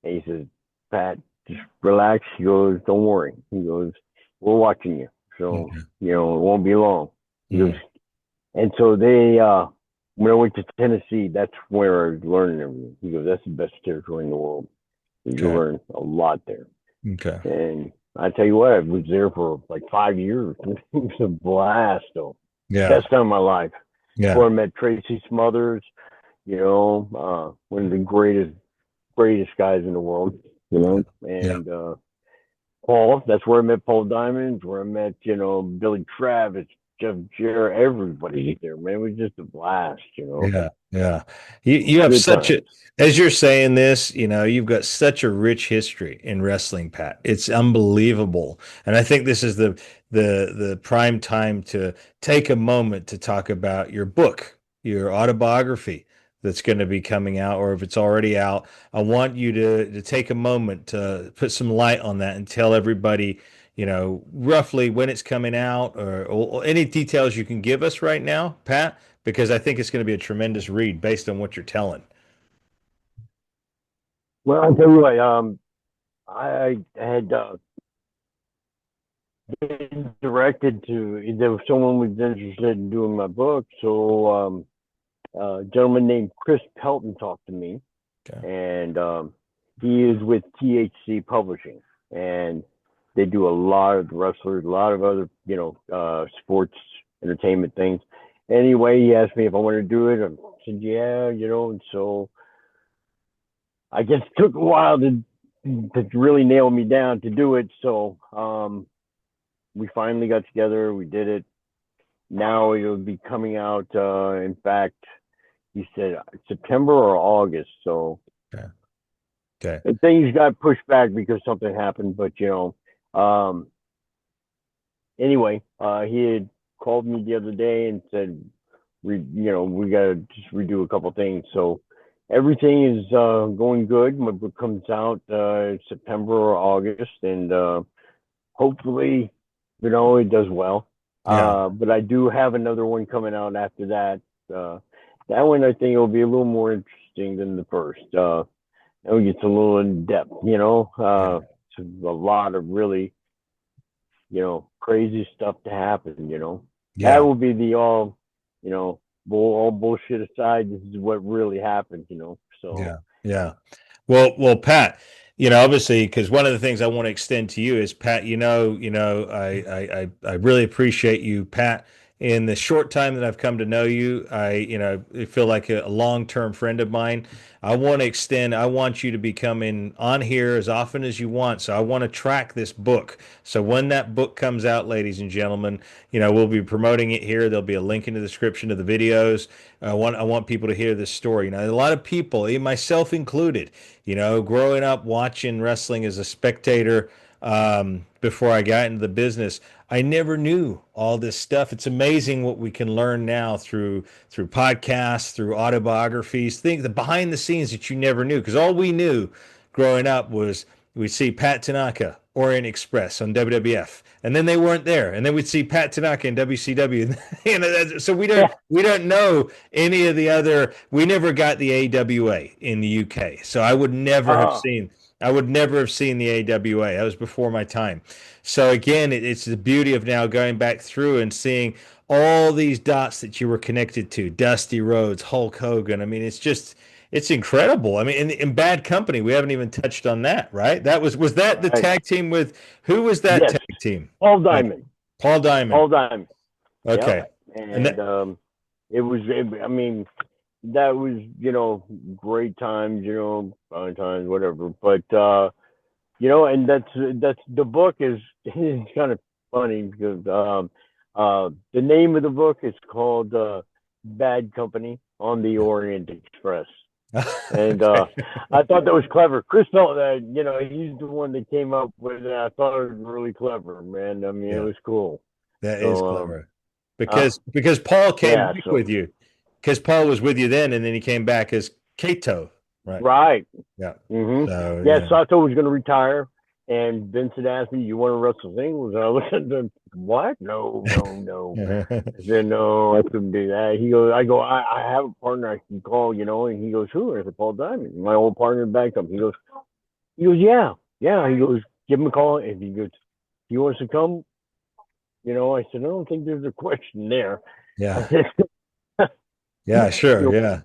And he says, Pat, just relax. He goes, don't worry. He goes, we're watching you. So, you know, it won't be long. He goes, and so they, when I went to Tennessee, that's where I was learning everything. He goes, that's the best territory in the world. You learn a lot there. Okay. And I tell you what, I was there for like 5 years. It was a blast, though. Yeah. Best time of my life. Yeah. Before I met Tracy Smothers, you know, one of the greatest guys in the world, you know, and Paul, that's where I met Paul Diamond, where I met, you know, Billy Travis, Jeff Jarrett, everybody there, man. It was just a blast, you know. Yeah, yeah. You have such a, as you're saying this, you know, you've got such a rich history in wrestling, Pat. It's unbelievable. And I think this is the prime time to take a moment to talk about your book, your autobiography that's going to be coming out, or if it's already out. I want you to take a moment to put some light on that and tell everybody, you know, roughly when it's coming out, or any details you can give us right now, Pat, because I think it's going to be a tremendous read based on what you're telling. Well, I'll tell you what, I had been directed to, there was someone was interested in doing my book. So a gentleman named Chris Pelton talked to me. Okay. And he is with THC Publishing. And they do a lot of wrestlers, a lot of other, you know, sports entertainment things. Anyway, he asked me if I wanted to do it. I said, yeah, you know, and so I guess it took a while to really nail me down to do it. So we finally got together. We did it. Now it'll be coming out. In fact, he said September or August. So okay. Things got pushed back because something happened. But, you know, anyway, he had called me the other day and said, you know, we got to just redo a couple things. So everything is going good. My book comes out September or August, and hopefully it does well. Yeah. But I do have another one coming out after that. That one I think will be a little more interesting than the first. It gets a little in depth, it's a lot of really, crazy stuff to happen, That Yeah. will be the all, all bullshit aside, this is what really happened, So Yeah. Yeah. Well, Pat, obviously, because one of the things I want to extend to you is, Pat, I really appreciate you, Pat. In the short time that I've come to know you, I feel like a long-term friend of mine. I want you to be coming on here as often as you want. So I want to track this book. So when that book comes out, ladies and gentlemen, we'll be promoting it here. There'll be a link in the description of the videos. I want people to hear this story. A lot of people, myself included, growing up watching wrestling as a spectator, before I got into the business, I never knew all this stuff. It's amazing what we can learn now through podcasts, through autobiographies, things the behind the scenes that you never knew. Because all we knew growing up was we'd see Pat Tanaka, Orient Express on WWF, and then they weren't there, and then we'd see Pat Tanaka in WCW. So we don't know any of the other. We never got the AWA in the UK, so uh, I would never have seen the AWA. That was before my time. So again, it's the beauty of now going back through and seeing all these dots that you were connected to: Dusty Rhodes, Hulk Hogan. I mean, it's incredible. I mean, in Bad Company, we haven't even touched on that, right? Was that the right. tag team with who was that Yes, tag team? Paul Like Diamond. Paul Diamond. Paul Diamond. Yep. Okay. And And I mean, that was, great times, fun times, whatever. But and that's the book is is kind of funny because the name of the book is called Bad Company on the Orient Express. And I thought that was clever. Chris felt that, he's the one that came up with it. I thought it was really clever, man. I mean, it yeah, was cool. that is So, clever. uh, Because Paul came yeah, back so with you. Because Paul was with you then, and then he came back as Kato, right? right. Yeah. hmm So Yeah, Sato was going to retire, and Vincent asked me, "You want to wrestle singles?" And I looked at him, "What? No, no, no." yeah. I said, "No, I couldn't do that." He goes, I have a partner I can call, and he goes, "Who?" I said, "Paul Diamond, my old partner back up." He goes, "Yeah, yeah." He goes, "Give him a call." If he goes, "He wants to come," I said, "I don't think there's a question there." I Yeah. said, Yeah, sure. Yeah.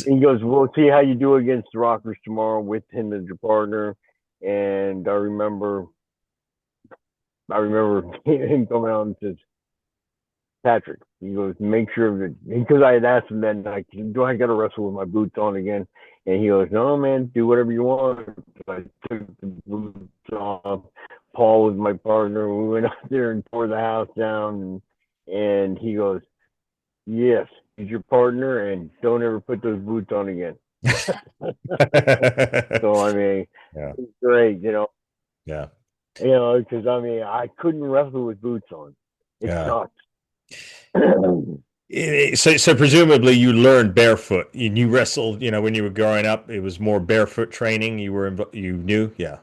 he goes, "We'll see how you do against the Rockers tomorrow with him as your partner." And I remember him coming out and says, "Patrick," he goes, "make sure that," because I had asked him that night, "Do I got to wrestle with my boots on again?" And he goes, "No, man, do whatever you want." So I took the boots off. Paul was my partner. We went out there and tore the house down. And he goes, "Yes, he's your partner, and don't ever put those boots on again." So I mean, yeah. it's great, Yeah. because I mean, I couldn't wrestle with boots on. It Yeah. sucked. So presumably you learned barefoot. You wrestled, when you were growing up, it was more barefoot training. You knew, yeah.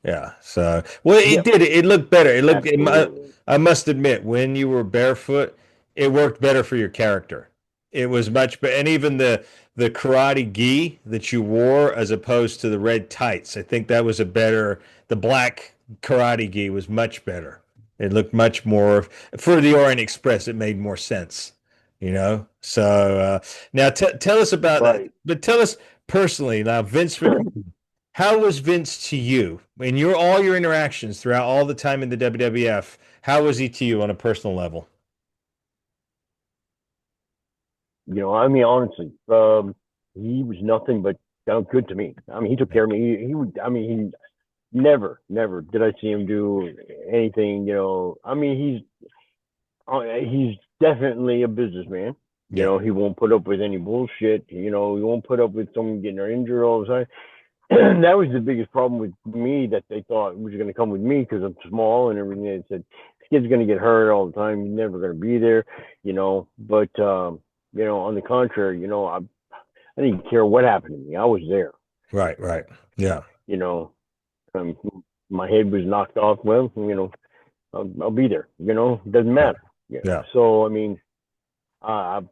Yeah. So, well, it Yep, did. It looked better. absolutely. I must admit, when you were barefoot, it worked better for your character. It was much better. And even the karate gi that you wore as opposed to the red tights, I think that was the black karate gi was much better. It looked much more, for the Orient Express, it made more sense. Now tell us about that. Right. But tell us personally, now, Vince McMahon. How was Vince to you in all your interactions throughout all the time in the WWF? How was he to you on a personal level? I mean, honestly, he was nothing but good to me. I mean, he took care of me. He would. I mean, he never did I see him do anything. I mean, he's definitely a businessman. Yeah, He won't put up with any bullshit. He won't put up with someone getting injured all the time. That was the biggest problem with me, that they thought was going to come with me because I'm small and everything. They said this kid's going to get hurt all the time. He's never going to be there. But on the contrary, I didn't care what happened to me. I was there. right. Yeah, You know, um, my head was knocked off. Well, I'll be there. It doesn't matter. Yeah. So I mean, uh,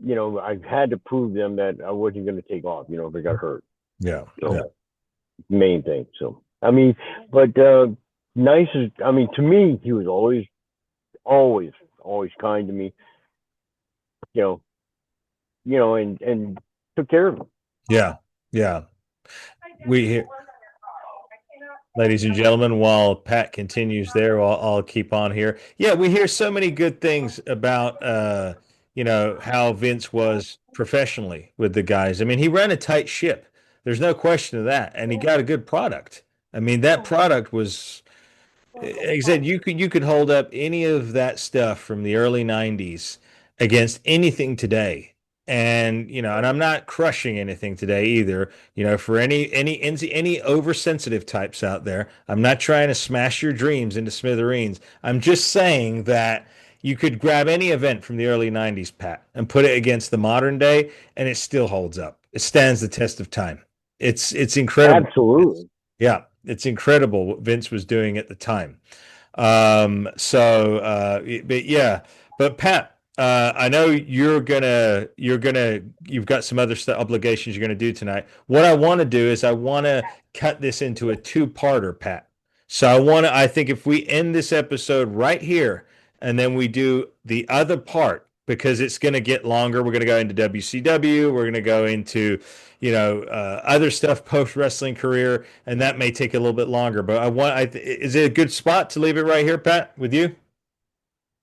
I had to prove them that I wasn't going to take off. If I got hurt. Yeah. So Yeah. main thing. So I mean, but nice is. I mean, to me, he was always, always kind to me. You know, and took care of him. Yeah. Yeah. We hear, ladies and gentlemen, while Pat continues there, I'll keep on here. Yeah, we hear so many good things about how Vince was professionally with the guys. I mean, he ran a tight ship. There's no question of that, and he got a good product. I mean, that product was, like I said, you could hold up any of that stuff from the early '90s against anything today. And I'm not crushing anything today either. For any oversensitive types out there, I'm not trying to smash your dreams into smithereens. I'm just saying that you could grab any event from the early '90s, Pat, and put it against the modern day, and it still holds up. It stands the test of time. It's incredible. Absolutely. Yeah, it's incredible what Vince was doing at the time. But yeah, but Pat, I know you've got some other obligations you're gonna do tonight. What I want to do is I want to cut this into a two-parter, Pat. So I think if we end this episode right here and then we do the other part because it's going to get longer. We're going to go into WCW. We're going to go into, other stuff post wrestling career, and that may take a little bit longer. But is it a good spot to leave it right here, Pat, with you?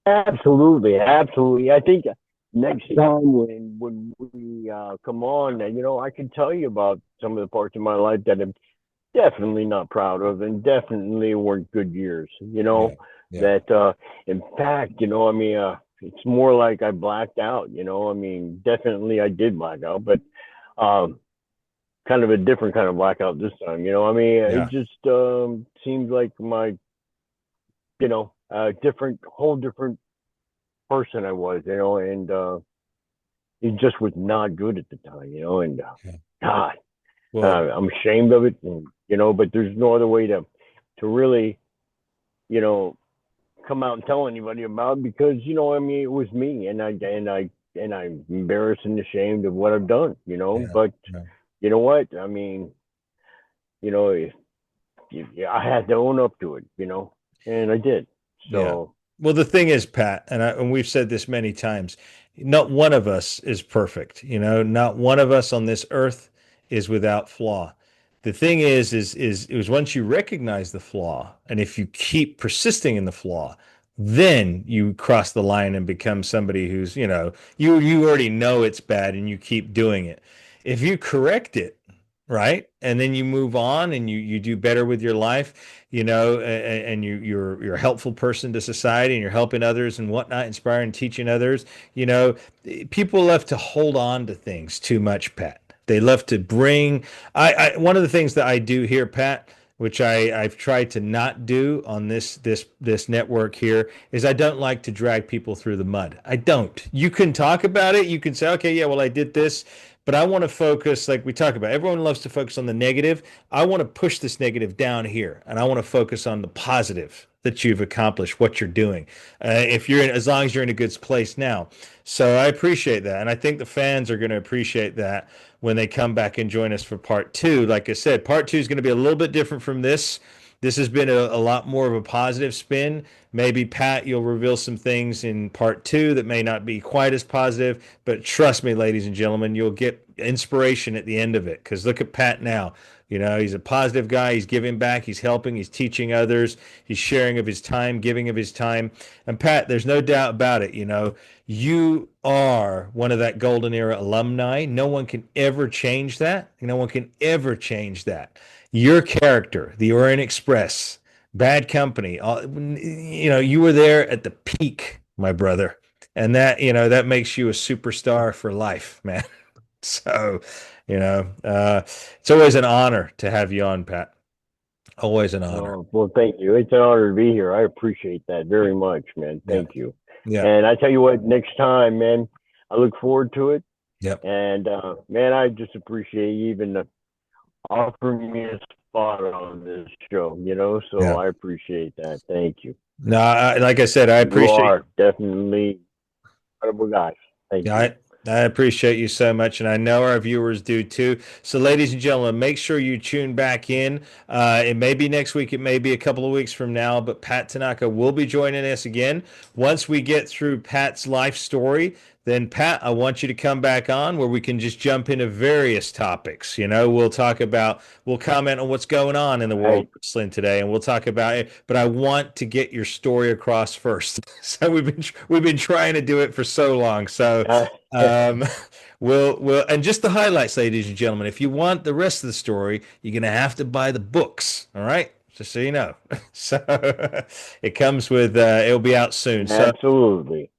Absolutely, absolutely. I think next time when we come on, I can tell you about some of the parts of my life that I'm definitely not proud of, and definitely weren't good years. Yeah. Yeah. That in fact, I mean, it's more like I blacked out. I mean, definitely I did black out, but kind of a different kind of blackout this time. I mean, Yeah. it just seems like my, whole different person I was, and it just was not good at the time, and Yeah. God, Well, I'm ashamed of it, and but there's no other way to really, you know, come out and tell anybody about it because I mean, it was me, and I'm embarrassed and ashamed of what I've done, yeah. but Yeah. you know what? I mean, if I had to own up to it, and I did. Yeah. So Well, the thing is, Pat, and we've said this many times, not one of us is perfect. Not one of us on this earth is without flaw. The thing is once you recognize the flaw, and if you keep persisting in the flaw, then you cross the line and become somebody who's, you already know it's bad and you keep doing it. If you correct it, right, and then you move on and you do better with your life, and you're a helpful person to society and you're helping others and whatnot, inspiring, teaching others. People love to hold on to things too much, Pat. They love to bring. One of the things that I do here, Pat, which I've tried to not do on this network here, is I don't like to drag people through the mud. I don't. You can talk about it. You can say, okay, yeah, well, I did this. But I want to focus, like we talk about. Everyone loves to focus on the negative. I want to push this negative down here, and I want to focus on the positive that you've accomplished, what you're doing. If you're in, as long as you're in a good place now. So I appreciate that, and I think the fans are going to appreciate that when they come back and join us for part two. Like I said, part two is going to be a little bit different from this. This has been a lot more of a positive spin. Maybe, Pat, you'll reveal some things in part two that may not be quite as positive, but trust me, ladies and gentlemen, you'll get inspiration at the end of it. Because look at Pat now. He's a positive guy. He's giving back. He's helping. He's teaching others. He's sharing of his time, giving of his time. And Pat, there's no doubt about it. You are one of that golden era alumni. No one can ever change that. No one can ever change that. Your character, the Orient Express, Bad Company, you were there at the peak, my brother. And that makes you a superstar for life, man. So, it's always an honor to have you on, Pat. Always an honor. oh, well, thank you. It's an honor to be here. I appreciate that very much, man. Yeah. Thank you. Yeah. And I tell you what, next time, man, I look forward to it. Yep. And man, I just appreciate you even offering me a spot on this show, you know, so Yeah. I appreciate that. Thank you. No, like I said, I You appreciate. are definitely incredible guys. Thank Yeah, you. I appreciate you so much, and I know our viewers do too. So, ladies and gentlemen, make sure you tune back in. It may be next week, it may be a couple of weeks from now, but Pat Tanaka will be joining us again. Once we get through Pat's life story, then Pat, I want you to come back on where we can just jump into various topics. You know, we'll comment on what's going on in the world Right. of wrestling today, and we'll talk about it. But I want to get your story across first. So we've been trying to do it for so long. So um, we'll and just the highlights, ladies and gentlemen. If you want the rest of the story, you're gonna have to buy the books. All right, just so you know. So it comes with it'll be out soon. So Absolutely.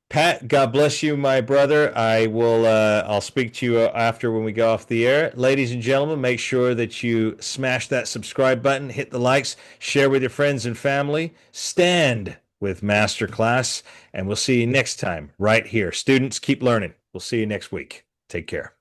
Pat, God bless you, my brother. I'll speak to you after when we go off the air. Ladies and gentlemen, make sure that you smash that subscribe button, hit the likes, share with your friends and family. Stand with Masterclass, and we'll see you next time right here. Students, keep learning. We'll see you next week. Take care.